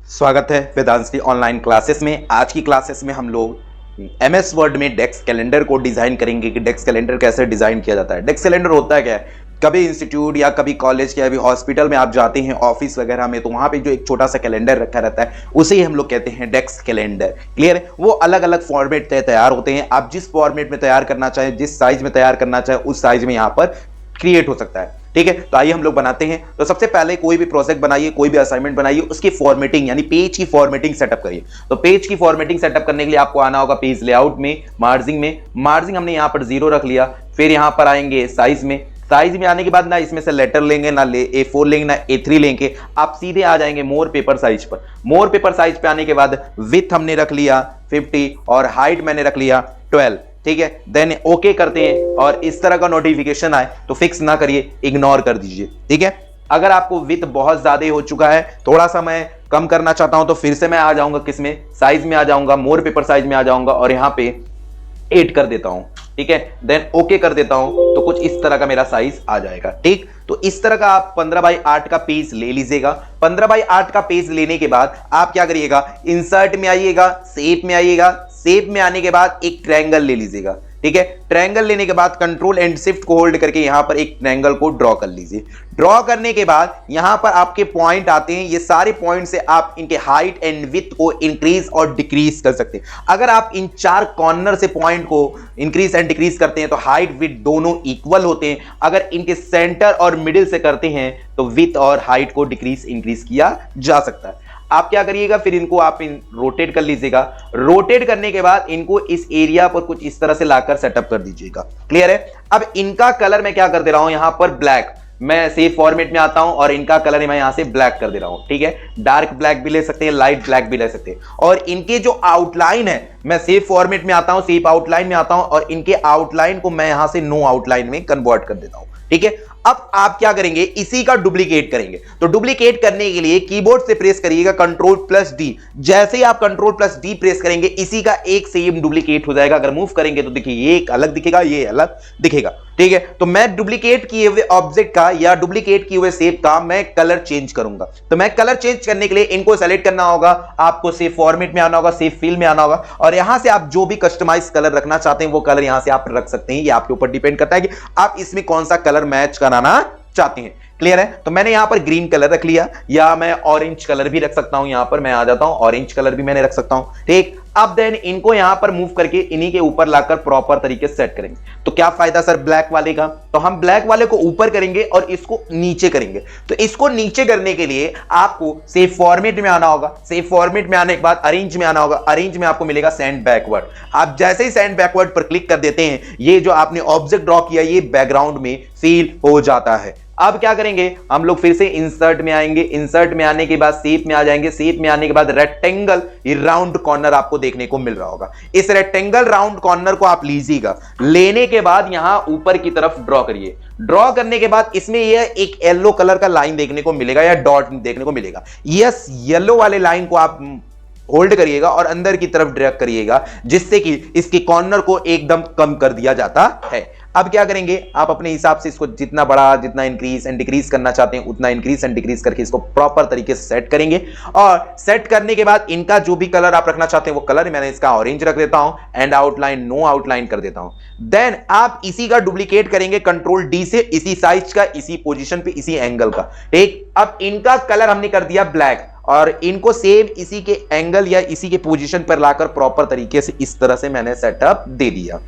स्वागत है वेदांश की ऑनलाइन क्लासेस में। आज की क्लासेस में हम लोग एमएस वर्ड में डेस्क कैलेंडर को डिजाइन करेंगे कि डेस्क कैलेंडर कैसे डिजाइन किया जाता है। डेस्क कैलेंडर होता है क्या है? कभी इंस्टीट्यूट या कभी कॉलेज या कभी हॉस्पिटल में आप जाते हैं, ऑफिस वगैरह में, तो वहां पे जो एक छोटा सा कैलेंडर रखा रहता है उसे ही हम लोग कहते हैं डेस्क कैलेंडर। क्लियर है? वो अलग अलग फॉर्मेट तैयार होते हैं। आप जिस फॉर्मेट में तैयार करना चाहें, जिस साइज में तैयार करना चाहें, उस साइज में यहां पर क्रिएट हो सकता है। ठीक है, तो आइए हम लोग बनाते हैं। तो सबसे पहले कोई भी प्रोजेक्ट बनाइए, कोई भी असाइनमेंट बनाइए, उसकी फॉर्मेटिंग यानी पेज की फॉर्मेटिंग सेटअप करिए। तो पेज की फॉर्मेटिंग सेटअप करने के लिए आपको आना होगा पेज लेआउट में, मार्जिंग हमने यहां पर 0 रख लिया। फिर यहां पर आएंगे साइज में आने के बाद ना इसमें से लेटर लेंगे, ना A4 लेंगे, ना A3 लेंगे। आप सीधे आ जाएंगे मोर पेपर साइज पर। मोर पेपर साइज पे आने के बाद विड्थ हमने रख लिया 50 और हाइट मैंने रख लिया 12। ठीक है, देन ओके करते हैं और इस तरह का नोटिफिकेशन आए तो फिक्स ना करिए, इग्नोर कर दीजिए। ठीक है, अगर आपको विड्थ बहुत ज्यादा हो चुका है, थोड़ा सा मैं कम करना चाहता हूं, तो फिर से मैं आ जाऊंगा किसमें, साइज में आ जाऊंगा, मोर पेपर साइज में आ जाऊंगा और यहां पे 8 कर देता हूं। ठीक है, देन ओके कर देता हूं तो कुछ इस तरह का मेरा साइज आ जाएगा। ठीक, तो इस तरह का आप 15x8 का पेज ले लीजिएगा। 15x8 का पेज लेने के बाद आप क्या करिएगा, इंसर्ट में आइएगा, शेप में आइएगा। शेप में आने के बाद एक ट्रायंगल ले लीजिएगा। ठीक है, ट्रायंगल लेने के बाद कंट्रोल एंड शिफ्ट को होल्ड करके यहां पर एक ट्रायंगल को ड्रॉ कर लीजिए। ड्रॉ करने के बाद यहां पर आपके पॉइंट आते हैं। ये सारे पॉइंट से आप इनके हाइट एंड विड्थ को इंक्रीज और डिक्रीज कर सकते हैं। अगर आप इन 4 कॉर्नर से पॉइंट को इंक्रीज एंड डिक्रीज करते हैं तो हाइट विड्थ दोनों इक्वल होते हैं। अगर इनके सेंटर और मिडिल से करते हैं तो विड्थ और हाइट को डिक्रीज इंक्रीज किया जा सकता है। आप क्या करिएगा, फिर इनको आप रोटेट कर लीजिएगा। रोटेट करने के बाद इनको इस एरिया पर कुछ इस तरह से लाकर सेटअप कर दीजिएगा। क्लियर है? अब इनका कलर मैं क्या कर दे रहा हूं, यहां पर ब्लैक। मैं सेव फॉर्मेट में आता हूं और इनका कलर मैं यहां से ब्लैक कर दे रहा हूं। ठीक है, डार्क ब्लैक भी ले सकते हैं, लाइट ब्लैक भी ले सकते हैं। और इनके जो आउटलाइन है, मैं सेव फॉर्मेट में आता हूं, सेव आउटलाइन में आता हूं और इनके आउटलाइन को मैं यहां से नो आउटलाइन में कन्वर्ट कर देता हूं। ठीक है, अब आप क्या करेंगे, इसी का डुप्लीकेट करेंगे। तो डुप्लीकेट करने के लिए कीबोर्ड से प्रेस करिएगा Ctrl+D। जैसे ही आप Ctrl+D प्रेस करेंगे, इसी का एक सेम डुप्लीकेट हो जाएगा। अगर मूव करेंगे तो देखिए ये एक अलग दिखेगा, ये अलग दिखेगा। ठीक है, तो मैं डुप्लीकेट किए हुए ऑब्जेक्ट का या डुप्लीकेट किए हुए शेप का मैं कलर चेंज करूंगा। तो मैं कलर चेंज करने के लिए इनको सेलेक्ट करना होगा, आपको सेव फॉर्मेट में आना होगा, सेव फिल में आना होगा और यहां से आप जो भी कस्टमाइज कलर रखना चाहते हैं वो कलर यहां से आप रख सकते हैं। ये आपके ऊपर डिपेंड करता है कि आप इसमें कौन सा कलर मैच कराना चाहते हैं। क्लियर है? तो मैंने यहां पर ग्रीन कलर रख लिया या मैं ऑरेंज कलर भी रख सकता हूं। यहां पर मैं आ जाता हूं, ऑरेंज कलर भी मैंने रख सकता हूं। ठीक, अब देन इनको यहां पर मूव करके इन्हीं के ऊपर लाकर प्रॉपर तरीके से सेट करेंगे। तो क्या फायदा सर ब्लैक वाले का, तो हम ब्लैक वाले को ऊपर करेंगे और इसको नीचे करेंगे। तो इसको नीचे करने के लिए आपको सेव फॉर्मेट में आना होगा। सेव फॉर्मेट में आने के बाद अरेंज में आना होगा। अरेंज में आपको मिलेगा सेंड बैकवर्ड। आप जैसे ही सेंड बैकवर्ड पर क्लिक कर देते हैं, ये जो आपने ऑब्जेक्ट ड्रॉ किया ये बैकग्राउंड में फिल हो जाता है। अब क्या करेंगे, हम लोग फिर से इंसर्ट में आएंगे। इंसर्ट में आने के बाद शेप में आ जाएंगे। शेप में आने के बाद रेक्टेंगल राउंड कॉर्नर आपको देखने को मिल रहा होगा। इस रेक्टेंगल राउंड कॉर्नर को आप लीजिएगा। लेने के बाद यहां ऊपर की तरफ ड्रॉ करिए। ड्रॉ करने के बाद इसमें यह एक येलो कलर का लाइन देखने को मिलेगा या डॉट देखने को मिलेगा। यस, येलो वाले लाइन को आप होल्ड करिएगा और अंदर की तरफ ड्रैग करिएगा, जिससे कि इसके कॉर्नर को एकदम कम कर दिया जाता है। अब क्या करेंगे, आप अपने हिसाब से इसको जितना बड़ा, जितना इंक्रीज एंड डिक्रीज करना चाहते हैं उतना इंक्रीज एंड डिक्रीज करके इसको प्रॉपर तरीके से सेट करेंगे। और सेट करने के बाद इनका जो भी कलर आप रखना चाहते हैं वो कलर मैंने इसका ऑरेंज रख देता हूं एंड आउटलाइन नो आउटलाइन कर देता हूं। देन आप इसी का डुप्लीकेट करेंगे Ctrl+D से, इसी साइज का, इसी पोजीशन पे, इसी एंगल का। ठीक, अब इनका कलर हमने कर दिया ब्लैक और इनको सेम इसी के एंगल या इसी के पोजीशन पर लाकर प्रॉपर तरीके से इस तरह से मैंने सेटअप दे दिया।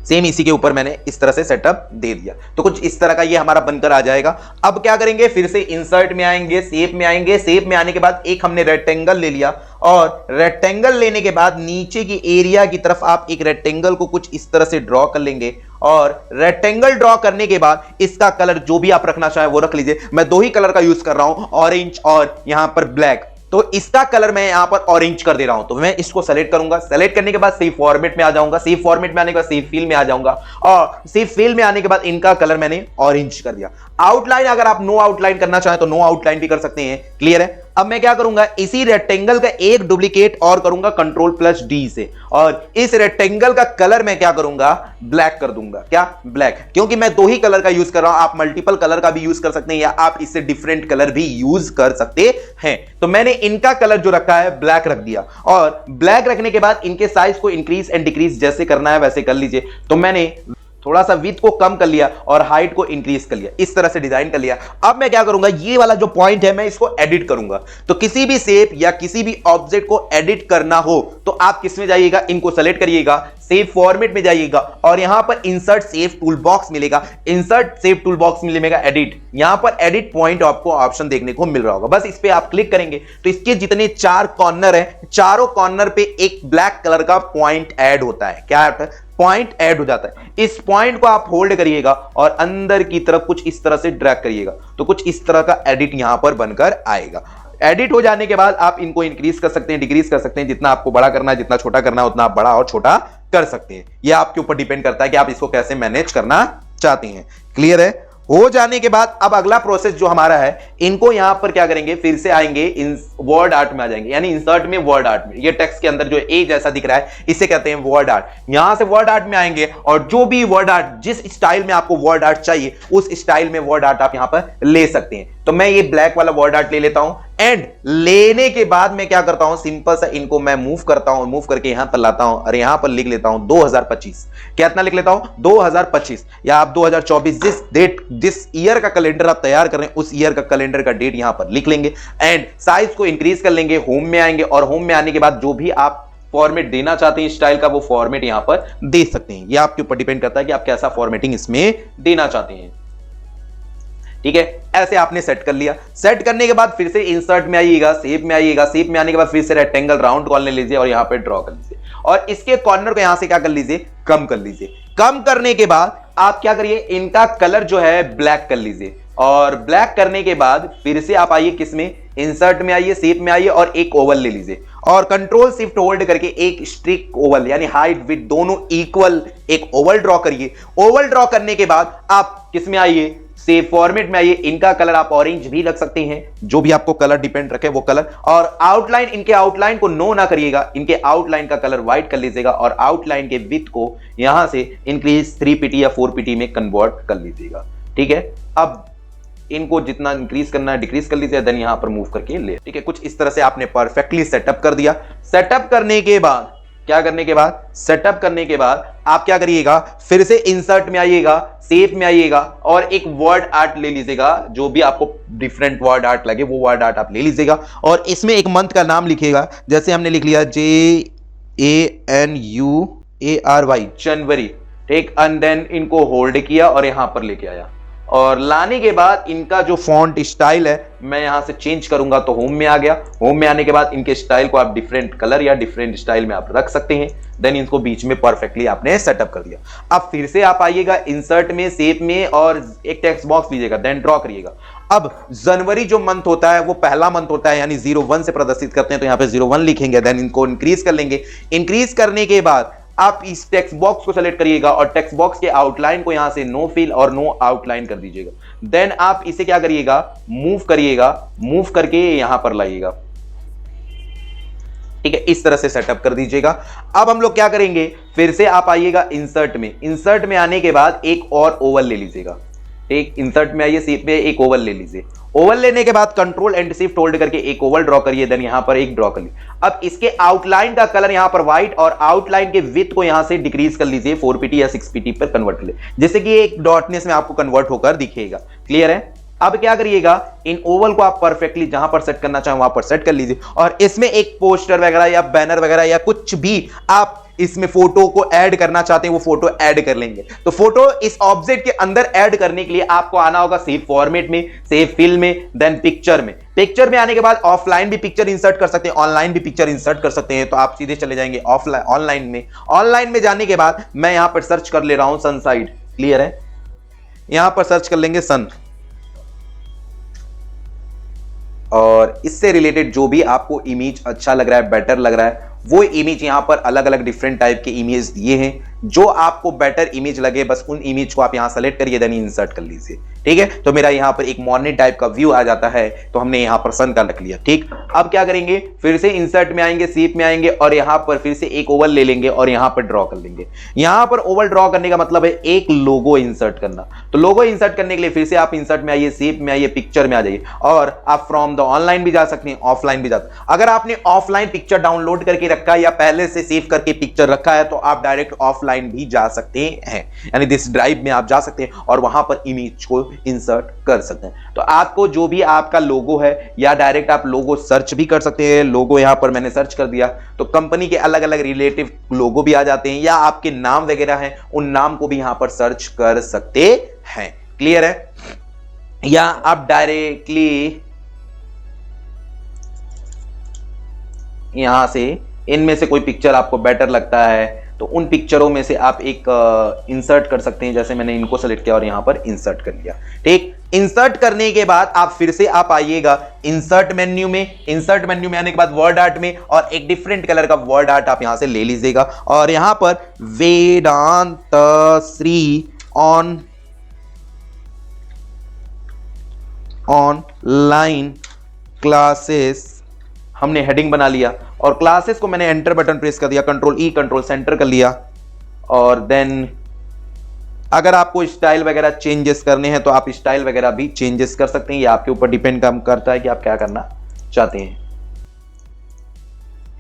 सेम इसी के ऊपर मैंने इस तरह से सेटअप दे दिया। तो कुछ इस तरह का ये हमारा बनकर आ जाएगा। अब क्या करेंगे, फिर से इंसर्ट में आएंगे, शेप में आएंगे। शेप में आने के बाद एक हमने रेक्टेंगल ले लिया और रेक्टेंगल लेने के बाद नीचे की एरिया की तरफ आप एक रेक्टेंगल को कुछ इस तरह से ड्रॉ कर लेंगे। और रेक्टेंगल ड्रॉ करने के बाद इसका कलर जो भी आप रखना चाहे वो रख लीजिए। मैं 2 ही कलर का यूज कर रहा हूं, ऑरेंज और यहां पर ब्लैक। तो इसका कलर मैं यहां पर ऑरेंज कर दे रहा हूं। तो मैं इसको सेलेक्ट करूंगा। सेलेक्ट करने के बाद सेव फॉर्मेट में आ जाऊंगा। सेव फॉर्मेट में आने के बाद सेव फिल में आ जाऊंगा और सेव फिल में आने के बाद इनका कलर मैंने ऑरेंज कर दिया। आउटलाइन अगर आप नो आउटलाइन करना चाहें तो नो आउटलाइन भी कर सकते हैं। क्लियर है? अब मैं क्या करूंगा, इसी रेक्टेंगल का एक डुप्लीकेट और करूंगा Ctrl+D से, और इस रेक्टेंगल का कलर मैं क्या करूंगा, ब्लैक कर दूंगा। क्या, ब्लैक, क्योंकि मैं दो ही कलर का यूज कर रहा हूं, आप मल्टीपल कलर का भी यूज कर सकते हैं या आप इससे डिफरेंट कलर भी यूज कर सकते हैं। तो मैंने इनका कलर जो रखा है ब्लैक रख दिया, और ब्लैक रखने के बाद इनके साइज को इंक्रीज एंड डिक्रीज जैसे करना है वैसे कर लीजिए। तो मैंने थोड़ा सा विड्थ को कम कर लिया और हाइट को इंक्रीज कर लिया, इस तरह से डिजाइन कर लिया। अब मैं क्या करूंगा, ये वाला जो पॉइंट है मैं इसको एडिट करूंगा। तो किसी भी शेप या किसी भी ऑब्जेक्ट को एडिट करना हो तो आप किस में जाइएगा, इनको सेलेक्ट करिएगा, सेव फॉर्मेट में जाइएगा और यहां पर इंसर्ट सेव टूल बॉक्स मिलेगा, इंसर्ट सेव टूल बॉक्स मिलेगा एडिट, यहां पर एडिट पॉइंट आपको ऑप्शन देखने को मिल रहा होगा। बस इस पे आप क्लिक करेंगे तो इसके जितने चार कॉर्नर है, चारों कॉर्नर पे एक ब्लैक कलर का पॉइंट ऐड होता है। क्या होता है, पॉइंट ऐड हो जाता है। इस पॉइंट को आप होल्ड करिएगा और अंदर की तरफ कुछ इस तरह से ड्रैग करिएगा तो कुछ इस तरह का एडिट यहां पर बनकर आएगा। एडिट हो जाने के बाद आप इनको इंक्रीज कर सकते हैं, डिक्रीज कर सकते हैं, जितना आपको बड़ा करना है, जितना छोटा करना है उतना आप बड़ा और छोटा कर सकते हैं। यह आपके ऊपर डिपेंड करता है कि आप इसको कैसे मैनेज करना चाहते हैं। क्लियर है? हो जाने के बाद अब अगला प्रोसेस जो हमारा है, इनको यहां पर क्या करेंगे, फिर से आएंगे वर्ड आर्ट में आ जाएंगे, यानी इंसर्ट में वर्ड आर्ट में। ये टेक्स्ट के अंदर जो ए जैसा दिख रहा है इसे कहते हैं वर्ड आर्ट। यहां से वर्ड आर्ट में आएंगे और जो भी वर्ड आर्ट, जिस स्टाइल में आपको वर्ड आर्ट चाहिए उस स्टाइल में वर्ड आर्ट आप यहां पर ले सकते हैं। तो मैं ये ब्लैक वाला वर्ड आर्ट ले लेता हूं, एंड लेने के बाद मैं क्या करता हूं, सिंपल सा इनको मैं मूव करता हूं, मूव करके यहां पर लाता हूं और यहां पर लिख लेता हूं 2025। कितना लिख लेता हूं, 2025, या आप 2024 जिस ईयर का कैलेंडर आप तैयार कर रहे हैं उस ईयर का कैलेंडर का डेट यहां पर लिख लेंगे एंड साइज को इंक्रीज कर लेंगे। होम में आएंगे और होम में आने के बाद जो भी आप फॉर्मेट देना चाहते हैं स्टाइल का, वो फॉर्मेट यहां पर दे सकते हैं। यह आपके ऊपर डिपेंड करता है कि आप कैसा फॉर्मेटिंग इसमें देना चाहते हैं। ठीक है, ऐसे आपने सेट कर लिया। सेट करने के बाद फिर से इंसर्ट में आइएगा, शेप में आइएगा, शेप में आने के बाद फिर से रेक्टेंगल राउंड कॉर्नर लीजिए और यहां पे ड्रॉ कर लीजिए और इसके कॉर्नर को यहां से क्या कर लीजिए, कम कर लीजिए। कम करने के बाद आप क्या करिए, इनका कलर जो है ब्लैक कर लीजिए और ब्लैक करने के बाद फिर से आप आइए, किसमें, इंसर्ट में आइए, शेप में आइए और एक ओवल ले लीजिए और कंट्रोल शिफ्ट होल्ड करके एक स्ट्रिक ओवल यानी हाइट विड्थ दोनों इक्वल एक ओवल ड्रॉ करिए। ओवल ड्रॉ करने के बाद आप किसमें आइए, सेव फॉर्मेट में आइए। इनका कलर आप ऑरेंज भी रख सकते हैं, जो भी आपको कलर डिपेंड रखे वो कलर, और आउटलाइन, इनके आउटलाइन को नो ना करिएगा, इनके आउटलाइन का कलर व्हाइट कर लीजिएगा और आउटलाइन के विड्थ को यहां से इंक्रीज 3pt या 4pt में कन्वर्ट कर लीजिएगा। ठीक है, अब इनको जितना इंक्रीज करना है डिक्रीज कर लीजिए, देन यहां पर मूव करके ले। ठीक है, कुछ इस तरह से आपने परफेक्टली सेटअप कर दिया। सेटअप करने के बाद क्या करने के बाद, सेटअप करने के बाद आप क्या करिएगा, फिर से इंसर्ट में आइएगा, शेप में आइएगा और एक वर्ड आर्ट ले लीजिएगा, जो भी आपको डिफरेंट वर्ड आर्ट लगे वो वर्ड आर्ट आप ले लीजिएगा और इसमें एक मंथ का नाम लिखिएगा। जैसे हमने लिख लिया JANUARY, जनवरी। ठीक, एंड देन इनको होल्ड किया और यहां पर लेके आया और लाने के बाद इनका जो फॉन्ट स्टाइल है मैं यहां से चेंज करूंगा तो होम में आ गया। होम में आने के बाद इनके स्टाइल को आप डिफरेंट कलर या डिफरेंट स्टाइल में आप रख सकते हैं। देन इनको बीच में परफेक्टली आपने सेटअप कर दिया। अब फिर से आप आइएगा इंसर्ट में, शेप में और एक टेक्स्ट बॉक्स लीजिएगा, देन ड्रॉ करिएगा। अब जनवरी जो मंथ होता है वो पहला मंथ होता है, यानी 01 से प्रदर्शित करते हैं तो यहां पे 01 लिखेंगे। देन इनको इंक्रीज कर लेंगे। इंक्रीज करने के बाद आप इस टेक्स्ट बॉक्स को सेलेक्ट करिएगा और टेक्स्ट बॉक्स के आउटलाइन को यहां से नो फिल और नो आउटलाइन कर दीजिएगा। देन आप इसे क्या करिएगा, मूव करिएगा, मूव करके यहां पर लाइएगा। ठीक है, इस तरह से सेटअप कर दीजिएगा। अब हम लोग क्या करेंगे, फिर से आप आइएगा इंसर्ट में। इंसर्ट में आने के बाद एक और ओवल ले लीजिएगा। एक इंसर्ट में आइए, शेप में एक ओवल ले लीजिए। ओवल लेने के बाद कंट्रोल एंड शिफ्ट होल्ड करके एक ओवल ड्रॉ करिए, देन यहां पर एक ड्रॉ कर लीजिए। अब इसके आउटलाइन का कलर यहां पर व्हाइट और आउटलाइन के विड्थ को यहां से डिक्रीज कर लीजिए, 4pt या 6pt पर कन्वर्ट कर ले, जिससे कि एक डॉटनेस में आपको कन्वर्ट होकर दिखेगा। क्लियर है? अब क्या करिएगा, इन ओवल को आप परफेक्टली जहां पर सेट करना चाहें वहां पर सेट कर लीजिए और इसमें एक पोस्टर वगैरह या बैनर वगैरह या कुछ भी आप इसमें फोटो को ऐड करना चाहते हैं वो फोटो ऐड कर लेंगे। तो फोटो इस ऑब्जेक्ट के अंदर ऐड करने के लिए आपको आना होगा सेव फॉर्मेट में, सेव फिल में, देन पिक्चर में। पिक्चर में आने के बाद ऑफलाइन भी पिक्चर इंसर्ट कर सकते हैं, ऑनलाइन भी पिक्चर इंसर्ट कर सकते हैं। तो आप सीधे चले जाएंगे ऑफलाइन, ऑनलाइन में। ऑनलाइन में जाने के बाद मैं यहां पर सर्च कर ले रहा हूं सनसाइड। क्लियर है? यहां पर सर्च कर लेंगे सन और इससे रिलेटेड जो भी आपको इमेज अच्छा लग रहा है, बेटर लग रहा है, वो इमेज यहां पर अलग अलग डिफरेंट टाइप के इमेज दिए हैं। जो आपको बेटर इमेज लगे बस उन इमेज को आप यहां सेलेक्ट करिए, देन इंसर्ट कर लीजिए। ठीक है, तो मेरा यहां पर एक मॉर्निंग टाइप का व्यू आ जाता है, तो हमने यहां पर सन का रख लिया। ठीक, अब क्या करेंगे, फिर से इंसर्ट में आएंगे, शेप में आएंगे और यहां पर फिर से एक ओवल ले लेंगे और यहां पर ड्रॉ कर लेंगे। यहां पर ओवल ड्रॉ करने का मतलब है एक लोगो इंसर्ट करना। तो लोगो इंसर्ट करने के लिए फिर से आप इंसर्ट में आइए, शेप में आइए, पिक्चर में आ जाइए और आप फ्रॉम द ऑनलाइन भी जा सकते हैं, ऑफलाइन भी जा सकते हैं। अगर आपने ऑफलाइन पिक्चर डाउनलोड करके रखा है या पहले से सेव करके पिक्चर रखा है तो आप डायरेक्ट ऑफलाइन भी जा सकते हैं, यानी दिस ड्राइव में आप जा सकते हैं और वहां पर इमेज को इंसर्ट कर सकते हैं। तो आपको जो भी आपका लोगो है या डायरेक्ट आप लोगो सर्च भी कर सकते हैं। लोगो यहां पर मैंने सर्च कर दिया तो कंपनी के अलग अलग रिलेटिव लोगो भी आ जाते हैं, या आपके नाम वगैरह हैं उन नाम को भी यहां पर सर्च कर सकते हैं। क्लियर है? या आप डायरेक्टली यहां से इनमें से कोई पिक्चर आपको बेटर लगता है तो उन पिक्चरों में से आप एक इंसर्ट कर सकते हैं। जैसे मैंने इनको सेलेक्ट किया और यहां पर इंसर्ट कर लिया। ठीक, इंसर्ट करने के बाद आप फिर से आप आइएगा इंसर्ट मेन्यू में। इंसर्ट मेन्यू में आने के बाद वर्ड आर्ट में और एक डिफरेंट कलर का वर्ड आर्ट आप यहां से ले लीजिएगा और यहां पर वेदांत श्री ऑनलाइन क्लासेस हमने हेडिंग बना लिया और क्लासेस को मैंने एंटर बटन प्रेस कर दिया, कंट्रोल ई कंट्रोल सेंटर कर लिया। और देन अगर आपको स्टाइल वगैरह चेंजेस करने हैं तो आप स्टाइल वगैरह भी चेंजेस कर सकते हैं, ये आपके ऊपर डिपेंड करता है कि आप क्या करना चाहते हैं।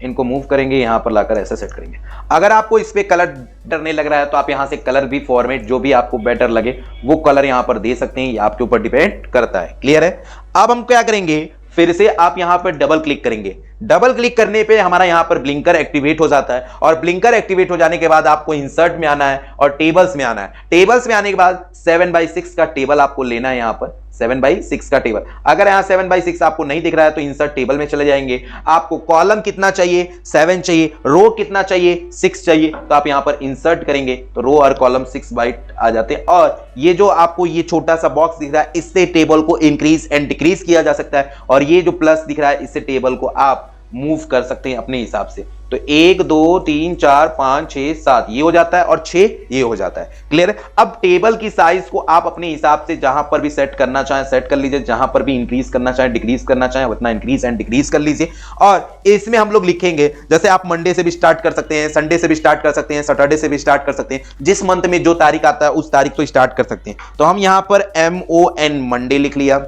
इनको मूव करेंगे, यहां पर लाकर ऐसे सेट करेंगे। अगर आपको इस पे कलर डरने लग रहा है तो आप यहां से कलर भी फॉर्मेट जो भी आपको बेटर लगे वो कलर यहां पर दे सकते हैं, ये आपके ऊपर डिपेंड करता है। क्लियर है? अब हम क्या करेंगे, फिर से आप यहां पर डबल क्लिक करेंगे। डबल क्लिक करने पे हमारा यहां पर ब्लिंकर एक्टिवेट हो जाता है और ब्लिंकर एक्टिवेट हो जाने के बाद आपको इंसर्ट में आना है और टेबल्स में आना है। टेबल्स में आने के बाद 7x6 का टेबल आपको लेना है। यहां पर 7x6 का टेबल, अगर यहां 7x6 आपको नहीं दिख रहा है तो इंसर्ट टेबल में चले जाएंगे। आपको कॉलम कितना चाहिए, 7 चाहिए, रो कितना चाहिए, 6 चाहिए, तो आप यहां पर इंसर्ट करेंगे तो रो और कॉलम 6 बाइट आ जाते हैं। और ये जो आपको ये छोटा सा बॉक्स दिख रहा है इससे टेबल को इंक्रीज एंड डिक्रीज किया जा सकता है और ये जो प्लस दिख रहा है इससे टेबल को आप मूव कर सकते हैं अपने हिसाब से। तो 1 2 3 4 5 6 7 ये हो जाता है और 6 ये हो जाता है। क्लियर है? अब टेबल की साइज को आप अपने हिसाब से जहां पर भी सेट करना चाहें सेट कर लीजिए, जहां पर भी इंक्रीज करना चाहें डिक्रीज करना चाहें उतना इंक्रीज एंड डिक्रीज कर लीजिए। और इसमें हम लोग लिखेंगे, जैसे आप मंडे से भी स्टार्ट कर सकते हैं, संडे से भी स्टार्ट कर सकते हैं, सैटरडे से भी स्टार्ट कर सकते हैं, जिस मंथ में जो तारीख आता है उस तारीख तो स्टार्ट कर सकते हैं। तो हम यहां पर MON मंडे लिख लिया,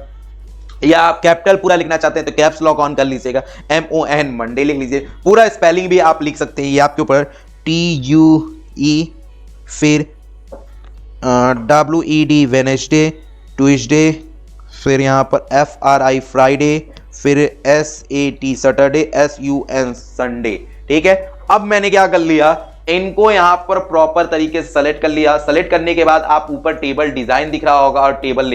या आप कैपिटल पूरा लिखना चाहते हैं तो कैप्स लॉक ऑन कर लीजिएगा, MON मंडे लिख लीजिए। पूरा स्पेलिंग भी आप लिख सकते हैं, ये आपके ऊपर TUE फिर WED वेनेसडे ट्यूसडे, फिर यहां पर FRI फ्राइडे, फिर SAT सैटरडे, SUN संडे। ठीक है, अब मैंने क्या कर लिया, इनको यहां पर प्रॉपर तरीके से सेलेक्ट कर लिया। सेलेक्ट करने के बाद आप ऊपर टेबल डिजाइन दिख रहा होगा और टेबल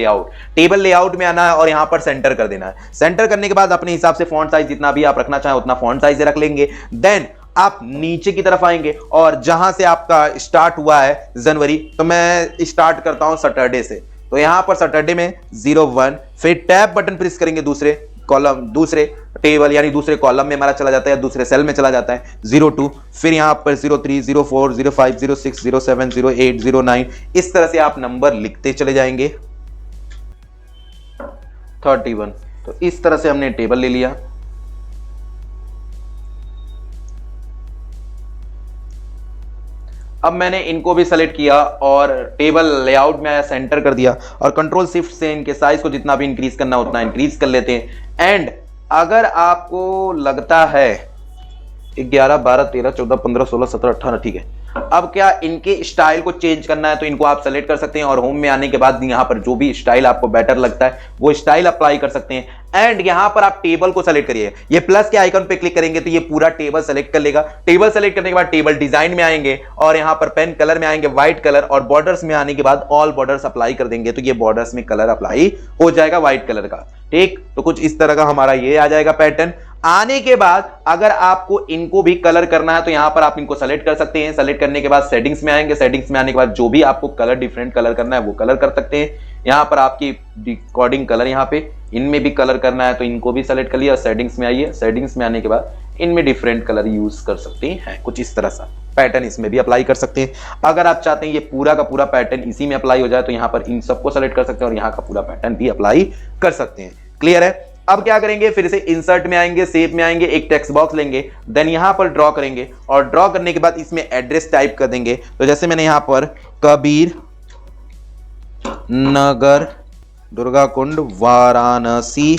लेआउट में आना है और यहां पर सेंटर कर देना है। सेंटर करने के बाद अपने हिसाब से फॉन्ट साइज जितना भी आप रखना चाहें उतना फॉन्ट साइज रख लेंगे। देन आप नीचे की तरफ आएंगे और जहां से आपका स्टार्ट हुआ है जनवरी, तो मैं स्टार्ट करता हूं सैटरडे से, तो यहां पर सैटरडे में 01, फिर टैब बटन प्रेस करेंगे, दूसरे कॉलम दूसरे टेबल यानी दूसरे कॉलम में हमारा चला जाता है, दूसरे सेल में चला जाता है 02, फिर यहां पर 03, 04, 05, 06, 07, 08, 09, इस तरह से आप नंबर लिखते चले जाएंगे। 31, तो इस तरह से हमने टेबल ले लिया। अब मैंने इनको भी सेलेक्ट किया और टेबल लेआउट में आया, सेंटर कर दिया और कंट्रोल शिफ्ट से इनके साइज को जितना भी इंक्रीज करना उतना इंक्रीज कर लेते हैं। एंड अगर आपको लगता है 11, 12, 13, 14, 15, 16, 17, 18, ठीक है, अब क्या इनके स्टाइल को चेंज करना है तो इनको आप सेलेक्ट कर सकते हैं और होम में आने के बाद यहां पर जो भी स्टाइल आपको बेटर लगता है वो स्टाइल अप्लाई कर सकते हैं। एंड यहां पर आप टेबल को सेलेक्ट करिए, ये प्लस के आइकन पे क्लिक करेंगे तो ये पूरा टेबल सेलेक्ट कर लेगा। टेबल सेलेक्ट करने के बाद टेबल डिजाइन में आएंगे और यहां पर पेन कलर में आएंगे व्हाइट कलर, और बॉर्डर्स में आने के बाद ऑल बॉर्डर्स अप्लाई कर देंगे तो ये बॉर्डर्स में कलर अप्लाई हो जाएगा व्हाइट कलर का। ठीक, तो कुछ इस तरह का हमारा ये आ जाएगा पैटर्न। आने के बाद अगर आपको इनको भी कलर करना है तो यहां पर आप इनको सेलेक्ट कर सकते हैं। सेलेक्ट करने के बाद सेटिंग्स में आएंगे, सेटिंग्स में आने के बाद जो भी आपको कलर डिफरेंट कलर करना है वो कलर कर सकते हैं। यहां पर आपकी अकॉर्डिंग कलर, यहां पे इनमें भी कलर करना है तो इनको भी सेलेक्ट कर लिया। सेटिंग्स में आइए, सेटिंग्स में आने के बाद इनमें डिफरेंट कलर यूज कर सकते हैं, कुछ इस तरह सा। पैटर्न इसमें भी अप्लाई कर सकते हैं। अगर आप चाहते हैं ये पूरा का पूरा पैटर्न इसी में अप्लाई हो जाए तो यहां पर इन सबको सेलेक्ट कर सकते हैं और यहां का पूरा पैटर्न भी अप्लाई कर सकते हैं। क्लियर है? अब क्या करेंगे, फिर से इंसर्ट में आएंगे, शेप में आएंगे, एक टेक्स्ट बॉक्स लेंगे, देन यहां पर ड्रॉ करेंगे और ड्रॉ करने के बाद इसमें एड्रेस टाइप कर देंगे। तो जैसे मैंने यहां पर कबीर नगर दुर्गा कुंड वाराणसी,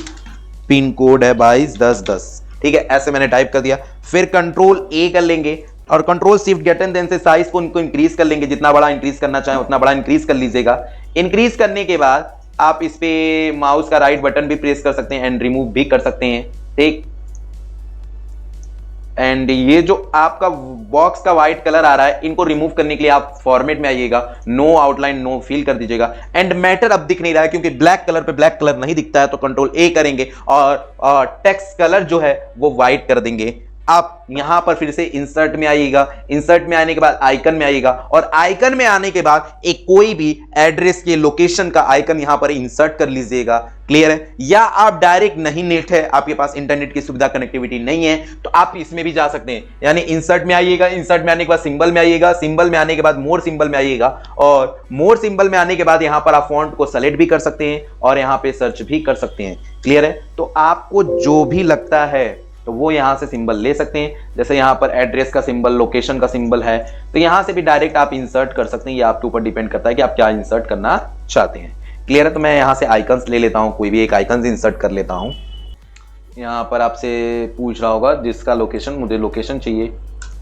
पिन कोड है 221010, ठीक है, ऐसे मैंने टाइप कर दिया। फिर कंट्रोल ए कर लेंगे और control shift get and then से साइज को इनको इंक्रीज कर लेंगे, जितना बड़ा इंक्रीज करना चाहें उतना बड़ा इंक्रीज कर लीजिएगा। इंक्रीज करने के बाद आप इस पे माउस का राइट बटन भी प्रेस कर सकते हैं एंड रिमूव भी कर सकते हैं, ठीक। एंड ये जो आपका बॉक्स का व्हाइट कलर आ रहा है, इनको रिमूव करने के लिए आप फॉर्मेट में आइएगा, नो आउटलाइन नो फिल कर दीजिएगा। एंड मैटर अब दिख नहीं रहा है क्योंकि ब्लैक कलर पे ब्लैक कलर नहीं दिखता है, तो कंट्रोल ए करेंगे और टेक्स्ट कलर जो है वो व्हाइट कर देंगे। आप यहां पर फिर से इंसर्ट में आइएगा, इंसर्ट में आने के बाद आइकन में आइएगा और आइकन में आने के बाद एक कोई भी एड्रेस के लोकेशन का आइकन यहां पर इंसर्ट कर लीजिएगा। क्लियर है? या आप डायरेक्ट नहीं, नेट है आपके पास, इंटरनेट की सुविधा कनेक्टिविटी नहीं है, तो आप इसमें भी जा सकते हैं। यानी इंसर्ट में आइएगा, इंसर्ट में आने के बाद सिंबल में आइएगा, सिंबल में आने के बाद मोर सिंबल में आइएगा और मोर सिंबल में आने के बाद यहां पर आप फॉन्ट को सेलेक्ट भी कर सकते हैं और यहां पे सर्च भी कर सकते हैं। क्लियर है? तो आपको जो भी लगता है तो वो यहां से सिंबल ले सकते हैं। जैसे यहां पर एड्रेस का सिंबल, लोकेशन का सिंबल है, तो यहां से भी डायरेक्ट आप इंसर्ट कर सकते हैं। ये आपके ऊपर डिपेंड करता है कि आप क्या इंसर्ट करना चाहते हैं। क्लियर है? तो मैं यहां से आइकन्स ले लेता हूं, कोई भी एक आइकन इंसर्ट कर लेता हूं। यहां पर आपसे पूछ रहा होगा जिसका लोकेशन, मुझे लोकेशन चाहिए,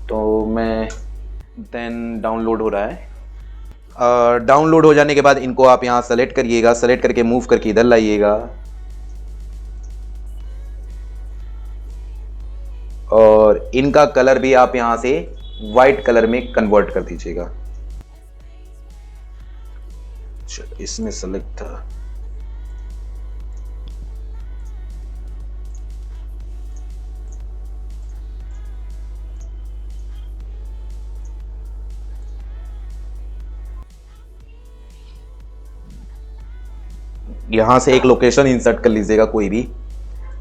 तो मैं देन डाउनलोड हो रहा है। डाउनलोड हो जाने के बाद इनको आप यहां सेलेक्ट करिएगा, सेलेक्ट करके मूव करके इधर लाइएगा और इनका कलर भी आप यहां से व्हाइट कलर में कन्वर्ट कर दीजिएगा। चलो इसमें सेलेक्ट था, यहां से एक लोकेशन इंसर्ट कर लीजिएगा कोई भी।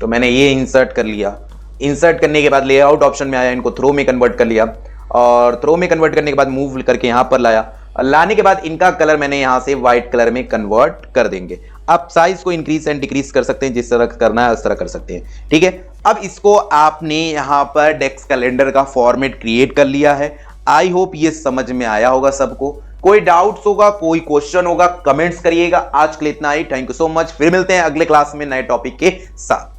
तो मैंने ये इंसर्ट कर लिया। इंसर्ट करने के बाद लेआउट ऑप्शन में आया, इनको थ्रो में कन्वर्ट कर लिया और थ्रो में कन्वर्ट करने के बाद मूव करके यहां पर लाया। लाने के बाद इनका कलर मैंने यहां से व्हाइट कलर में कन्वर्ट कर देंगे। आप साइज को इंक्रीज एंड डिक्रीज कर सकते हैं, जिस तरह करना है उस तरह कर सकते हैं, ठीक है। अब इसको आपने यहां पर डेस्क कैलेंडर का फॉर्मेट क्रिएट कर लिया है। आई होप ये समझ में आया होगा सबको। कोई डाउट्स होगा, कोई क्वेश्चन होगा, कमेंट्स करिएगा। आज के लिए इतना ही। Thank you so much. फिर मिलते हैं अगले क्लास में नए टॉपिक के साथ।